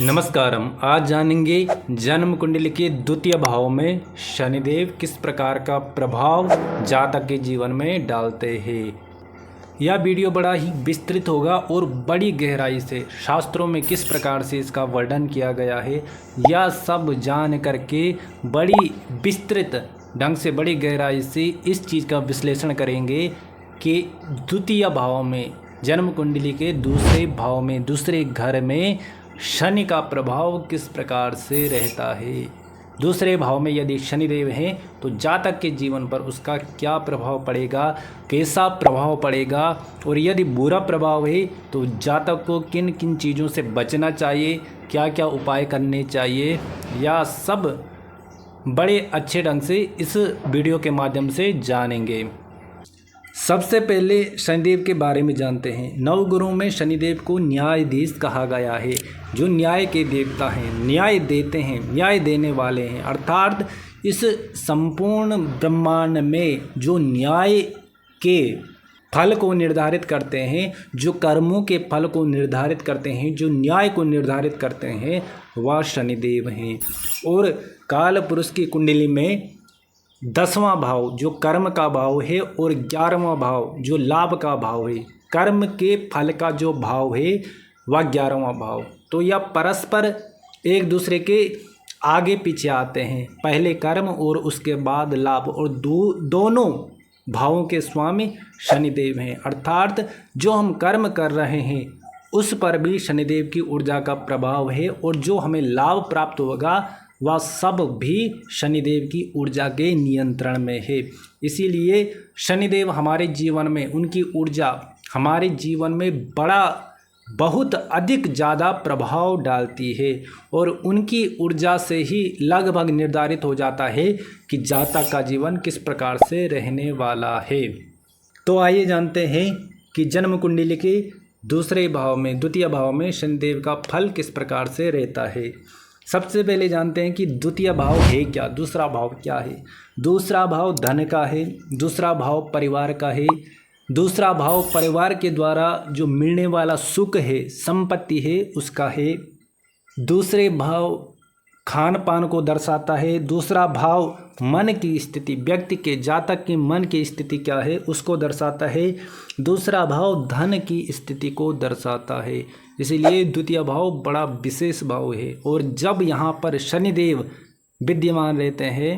नमस्कारम। आज जानेंगे जन्म कुंडली के द्वितीय भाव में शनिदेव किस प्रकार का प्रभाव जातक के जीवन में डालते हैं। यह वीडियो बड़ा ही विस्तृत होगा और बड़ी गहराई से शास्त्रों में किस प्रकार से इसका वर्णन किया गया है, यह सब जान करके बड़ी विस्तृत ढंग से बड़ी गहराई से इस चीज़ का विश्लेषण करेंगे कि द्वितीय भाव में जन्म कुंडली के दूसरे भाव में दूसरे घर में शनि का प्रभाव किस प्रकार से रहता है। दूसरे भाव में यदि शनिदेव हैं तो जातक के जीवन पर उसका क्या प्रभाव पड़ेगा, कैसा प्रभाव पड़ेगा, और यदि बुरा प्रभाव है तो जातक को किन किन चीज़ों से बचना चाहिए, क्या क्या उपाय करने चाहिए, या सब बड़े अच्छे ढंग से इस वीडियो के माध्यम से जानेंगे। सबसे पहले शनिदेव के बारे में जानते हैं। नवग्रहों में शनिदेव को न्यायाधीश कहा गया है, जो न्याय के देवता हैं, न्याय देते हैं, न्याय देने वाले हैं। अर्थात इस संपूर्ण ब्रह्मांड में जो न्याय के फल को निर्धारित करते हैं, जो कर्मों के फल को निर्धारित करते हैं, जो न्याय को निर्धारित करते हैं, वह शनिदेव हैं। और काल पुरुष की कुंडली में 10वां भाव जो कर्म का भाव है और 11वां भाव जो लाभ का भाव है, कर्म के फल का जो भाव है वह 11वां भाव, तो यह परस्पर एक दूसरे के आगे पीछे आते हैं। पहले कर्म और उसके बाद लाभ, और दोनों भावों के स्वामी शनिदेव हैं। अर्थात जो हम कर्म कर रहे हैं उस पर भी शनिदेव की ऊर्जा का प्रभाव है, और जो हमें लाभ प्राप्त होगा वह सब भी शनिदेव की ऊर्जा के नियंत्रण में है। इसीलिए शनिदेव हमारे जीवन में, उनकी ऊर्जा हमारे जीवन में बहुत अधिक ज़्यादा प्रभाव डालती है, और उनकी ऊर्जा से ही लगभग निर्धारित हो जाता है कि जातक का जीवन किस प्रकार से रहने वाला है। तो आइए जानते हैं कि जन्म कुंडली के दूसरे भाव में द्वितीय भाव में शनिदेव का फल किस प्रकार से रहता है। सबसे पहले जानते हैं कि द्वितीय भाव है क्या, दूसरा भाव क्या है। दूसरा भाव धन का है, दूसरा भाव परिवार का है। दूसरा भाव परिवार के द्वारा जो मिलने वाला सुख है, संपत्ति है, उसका है। दूसरे भाव खान पान को दर्शाता है। दूसरा भाव मन की स्थिति, व्यक्ति के जातक के मन की स्थिति क्या है उसको दर्शाता है। दूसरा भाव धन की स्थिति को दर्शाता है। इसीलिए द्वितीय भाव बड़ा विशेष भाव है, और जब यहाँ पर शनिदेव विद्यमान रहते हैं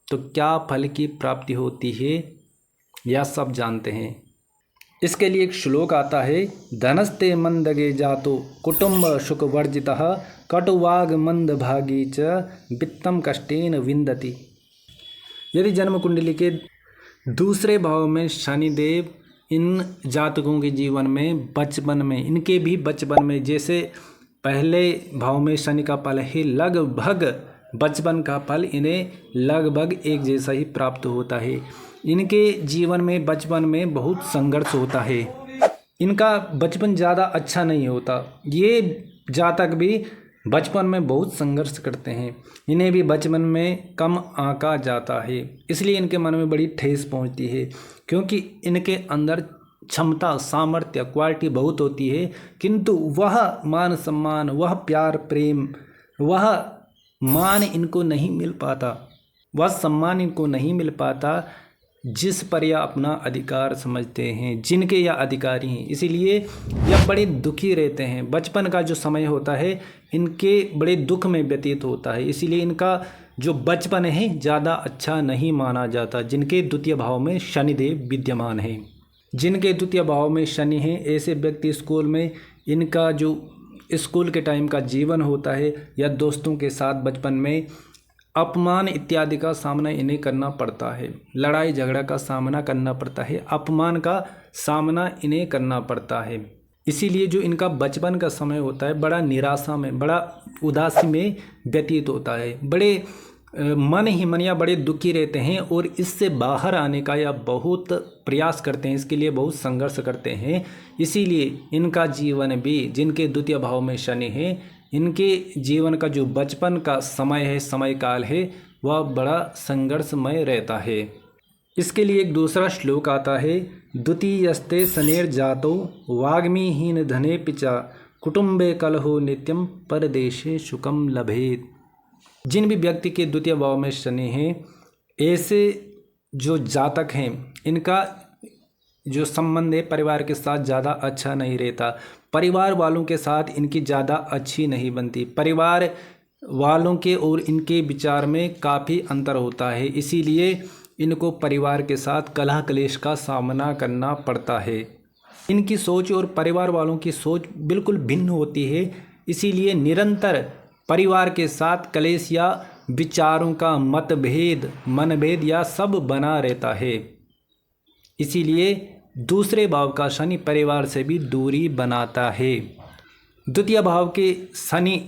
तो क्या फल की प्राप्ति होती है, यह सब जानते हैं। इसके लिए एक श्लोक आता है, धनस्ते मंदगे जातो कुटुंब सुख वर्जितः कटुवाग मंद भागी च वित्तम कष्टेन विंदति। यदि जन्म कुंडली के दूसरे भाव में शनिदेव इन जातकों के जीवन में बचपन में, इनके भी बचपन में, जैसे पहले भाव में शनि का फल है, लगभग बचपन का फल इन्हें लगभग एक जैसा ही प्राप्त होता है। इनके जीवन में बचपन में बहुत संघर्ष होता है, इनका बचपन ज़्यादा अच्छा नहीं होता। ये जातक भी बचपन में बहुत संघर्ष करते हैं, इन्हें भी बचपन में कम आंका जाता है। इसलिए इनके मन में बड़ी ठेस पहुंचती है, क्योंकि इनके अंदर क्षमता, सामर्थ्य, क्वालिटी बहुत होती है, किंतु वह मान सम्मान, वह प्यार प्रेम, वह मान इनको नहीं मिल पाता, वह सम्मान इनको नहीं मिल पाता जिस पर यह अपना अधिकार समझते हैं, जिनके यह अधिकारी हैं। इसीलिए यह बड़े दुखी रहते हैं। बचपन का जो समय होता है इनके बड़े दुख में व्यतीत होता है। इसीलिए इनका जो बचपन है ज़्यादा अच्छा नहीं माना जाता। जिनके द्वितीय भाव में शनिदेव विद्यमान है, जिनके द्वितीय भाव में शनि है, ऐसे व्यक्ति स्कूल में, इनका जो स्कूल के टाइम का जीवन होता है या दोस्तों के साथ बचपन में अपमान इत्यादि का सामना इन्हें करना पड़ता है, लड़ाई झगड़ा का सामना करना पड़ता है, अपमान का सामना इन्हें करना पड़ता है। इसीलिए जो इनका बचपन का समय होता है बड़ा निराशा में, बड़ा उदासी में व्यतीत होता है, बड़े मन ही मन या बड़े दुखी रहते हैं, और इससे बाहर आने का या बहुत प्रयास करते हैं, इसके लिए बहुत संघर्ष करते हैं। इसीलिए इनका जीवन भी, जिनके द्वितीय भाव में शनि है, इनके जीवन का जो बचपन का समय है, समय काल है, वह बड़ा संघर्षमय रहता है। इसके लिए एक दूसरा श्लोक आता है, द्वितीयस्ते शनेर जातो वाग्मीहीन धने पिचा कुटुंबे कलहो नित्यम परदेशे सुखम लभेत। जिन भी व्यक्ति के द्वितीय भाव में शनि है, ऐसे जो जातक हैं, इनका जो संबंध है परिवार के साथ ज़्यादा अच्छा नहीं रहता। परिवार वालों के साथ इनकी ज़्यादा अच्छी नहीं बनती। परिवार वालों के और इनके विचार में काफ़ी अंतर होता है, इसीलिए इनको परिवार के साथ कलह क्लेश का सामना करना पड़ता है। इनकी सोच और परिवार वालों की सोच बिल्कुल भिन्न होती है, इसीलिए निरंतर परिवार के साथ क्लेश या विचारों का मतभेद मनभेद या सब बना रहता है। इसीलिए दूसरे भाव का शनि परिवार से भी दूरी बनाता है। द्वितीय भाव के शनि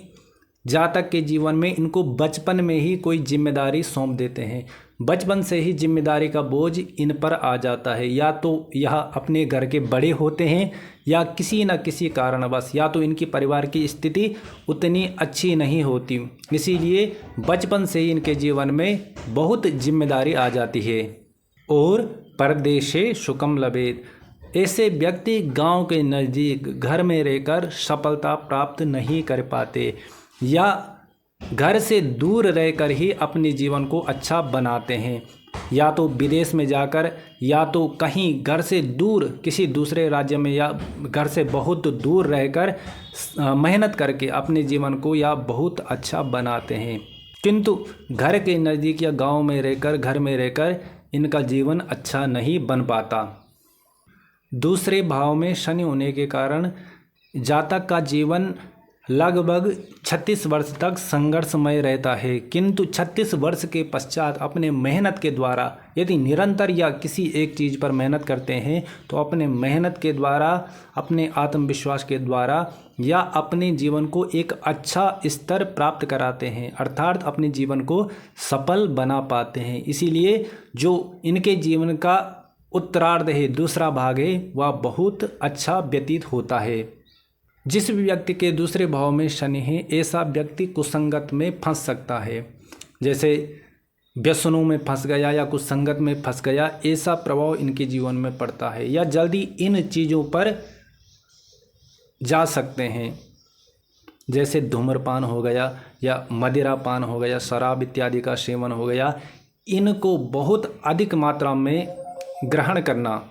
जातक के जीवन में इनको बचपन में ही कोई जिम्मेदारी सौंप देते हैं। बचपन से ही जिम्मेदारी का बोझ इन पर आ जाता है। या तो यह अपने घर के बड़े होते हैं या किसी न किसी कारणवश, या तो इनकी परिवार की स्थिति उतनी अच्छी नहीं होती, इसीलिए बचपन से ही इनके जीवन में बहुत जिम्मेदारी आ जाती है। और परदेशे सुखम लभेत, ऐसे व्यक्ति गांव के नज़दीक घर में रहकर सफलता प्राप्त नहीं कर पाते या घर से दूर रहकर ही अपने जीवन को अच्छा बनाते हैं। या तो विदेश में जाकर, या तो कहीं घर से दूर किसी दूसरे राज्य में, या घर से बहुत दूर रहकर मेहनत करके अपने जीवन को या बहुत अच्छा बनाते हैं। किंतु घर के नज़दीक या गांव में रहकर, घर में रहकर इनका जीवन अच्छा नहीं बन पाता। दूसरे भाव में शनि होने के कारण जातक का जीवन लगभग 36 वर्ष तक संघर्षमय रहता है, किंतु 36 वर्ष के पश्चात अपने मेहनत के द्वारा यदि निरंतर या किसी एक चीज़ पर मेहनत करते हैं तो अपने मेहनत के द्वारा, अपने आत्मविश्वास के द्वारा या अपने जीवन को एक अच्छा स्तर प्राप्त कराते हैं, अर्थात अपने जीवन को सफल बना पाते हैं। इसीलिए जो इनके जीवन का उत्तरार्ध है, दूसरा भाग है, वह बहुत अच्छा व्यतीत होता है। जिस भी व्यक्ति के दूसरे भाव में शनि है, ऐसा व्यक्ति कुसंगत में फंस सकता है। जैसे व्यसनों में फंस गया या कुछ संगत में फंस गया, ऐसा प्रभाव इनके जीवन में पड़ता है। या जल्दी इन चीज़ों पर जा सकते हैं, जैसे धूम्रपान हो गया या मदिरापान हो गया, शराब इत्यादि का सेवन हो गया। इनको बहुत अधिक मात्रा में ग्रहण करना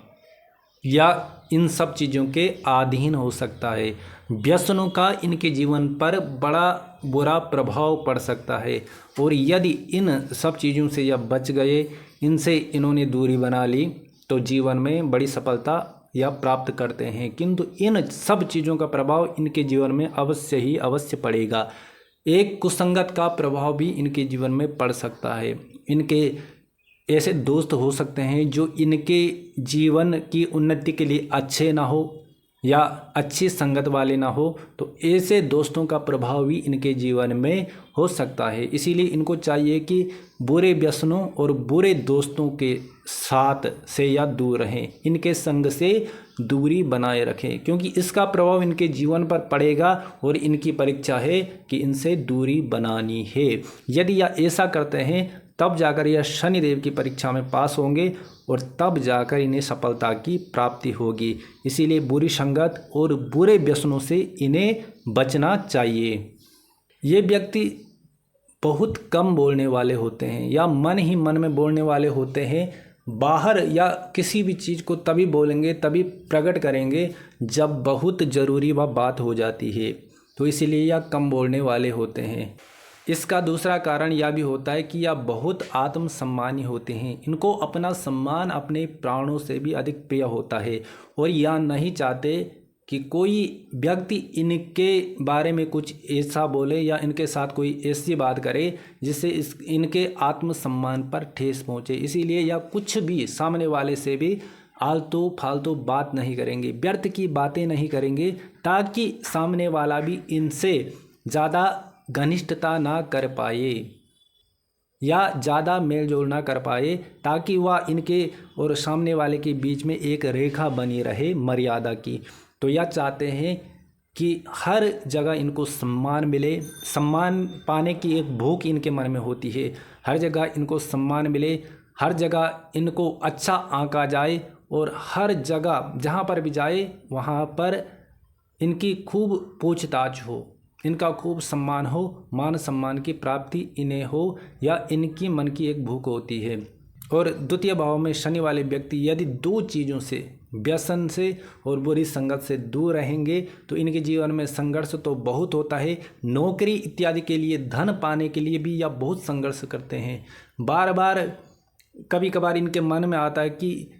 या इन सब चीज़ों के अधीन हो सकता है। व्यसनों का इनके जीवन पर बड़ा बुरा प्रभाव पड़ सकता है, और यदि इन सब चीज़ों से यह बच गए, इनसे इन्होंने दूरी बना ली, तो जीवन में बड़ी सफलता या प्राप्त करते हैं। किंतु इन सब चीज़ों का प्रभाव इनके जीवन में अवश्य ही अवश्य पड़ेगा। एक कुसंगत का प्रभाव भी इनके जीवन में पड़ सकता है। इनके ऐसे दोस्त हो सकते हैं जो इनके जीवन की उन्नति के लिए अच्छे ना हो या अच्छी संगत वाले ना हो, तो ऐसे दोस्तों का प्रभाव भी इनके जीवन में हो सकता है। इसीलिए इनको चाहिए कि बुरे व्यसनों और बुरे दोस्तों के साथ से या दूर रहें, इनके संग से दूरी बनाए रखें, क्योंकि इसका प्रभाव इनके जीवन पर पड़ेगा और इनकी परीक्षा है कि इनसे दूरी बनानी है। यदि यह ऐसा करते हैं तब जाकर यह शनिदेव की परीक्षा में पास होंगे और तब जाकर इन्हें सफलता की प्राप्ति होगी। इसीलिए बुरी संगत और बुरे व्यसनों से इन्हें बचना चाहिए। ये व्यक्ति बहुत कम बोलने वाले होते हैं या मन ही मन में बोलने वाले होते हैं। बाहर या किसी भी चीज़ को तभी बोलेंगे, तभी प्रकट करेंगे जब बहुत ज़रूरी वह बात हो जाती है, तो इसीलिए यह कम बोलने वाले होते हैं। इसका दूसरा कारण यह भी होता है कि यह बहुत आत्मसम्मानी होते हैं। इनको अपना सम्मान अपने प्राणों से भी अधिक प्रिय होता है और यह नहीं चाहते कि कोई व्यक्ति इनके बारे में कुछ ऐसा बोले या इनके साथ कोई ऐसी बात करे जिससे इनके आत्मसम्मान पर ठेस पहुँचे। इसीलिए यह कुछ भी सामने वाले से भी आलतू फालतू बात नहीं करेंगे, व्यर्थ की बातें नहीं करेंगे, ताकि सामने वाला भी इनसे ज़्यादा घनिष्ठता ना कर पाए या ज़्यादा मेल जोल ना कर पाए, ताकि वह इनके और सामने वाले के बीच में एक रेखा बनी रहे मर्यादा की। तो यह चाहते हैं कि हर जगह इनको सम्मान मिले। सम्मान पाने की एक भूख इनके मन में होती है। हर जगह इनको सम्मान मिले, हर जगह इनको अच्छा आंका जाए और हर जगह जहाँ पर भी जाए वहाँ पर इनकी खूब पूछताछ हो, इनका खूब सम्मान हो, मान सम्मान की प्राप्ति इन्हें हो, या इनकी मन की एक भूख होती है। और द्वितीय भाव में शनि वाले व्यक्ति यदि दो चीज़ों से, व्यसन से और बुरी संगत से दूर रहेंगे तो इनके जीवन में संघर्ष तो बहुत होता है। नौकरी इत्यादि के लिए, धन पाने के लिए भी यह बहुत संघर्ष करते हैं। बार बार कभी कभार इनके मन में आता है कि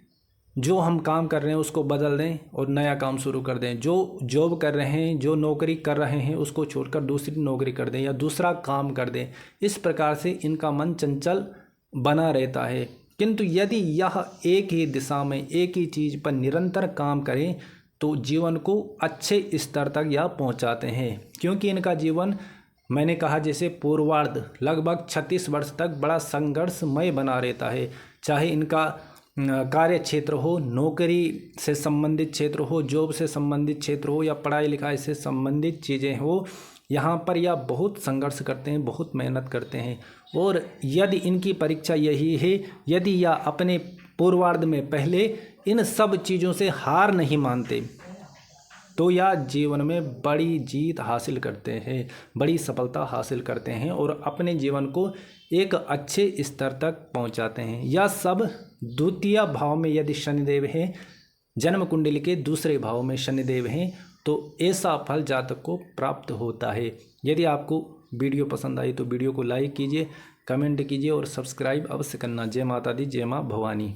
जो हम काम कर रहे हैं उसको बदल दें और नया काम शुरू कर दें, जो जॉब कर रहे हैं, जो नौकरी कर रहे हैं उसको छोड़कर दूसरी नौकरी कर दें या दूसरा काम कर दें। इस प्रकार से इनका मन चंचल बना रहता है। किंतु यदि यह एक ही दिशा में, एक ही चीज़ पर निरंतर काम करें तो जीवन को अच्छे स्तर तक यह पहुंचाते हैं। क्योंकि इनका जीवन, मैंने कहा जैसे पूर्वार्ध लगभग 36 वर्ष तक बड़ा संघर्षमय बना रहता है। चाहे इनका कार्य क्षेत्र हो, नौकरी से संबंधित क्षेत्र हो, जॉब से संबंधित क्षेत्र हो, या पढ़ाई लिखाई से संबंधित चीज़ें हो, यहाँ पर यह बहुत संघर्ष करते हैं, बहुत मेहनत करते हैं। और यदि इनकी परीक्षा यही है, यदि यह अपने पूर्वार्ध में पहले इन सब चीज़ों से हार नहीं मानते तो यह जीवन में बड़ी जीत हासिल करते हैं, बड़ी सफलता हासिल करते हैं और अपने जीवन को एक अच्छे स्तर तक पहुंचाते हैं। यह सब द्वितीय भाव में यदि शनिदेव हैं, जन्म कुंडली के दूसरे भाव में शनिदेव हैं, तो ऐसा फल जातक को प्राप्त होता है। यदि आपको वीडियो पसंद आई तो वीडियो को लाइक कीजिए, कमेंट कीजिए और सब्सक्राइब अवश्य करना। जय माता दी, जय माँ भवानी।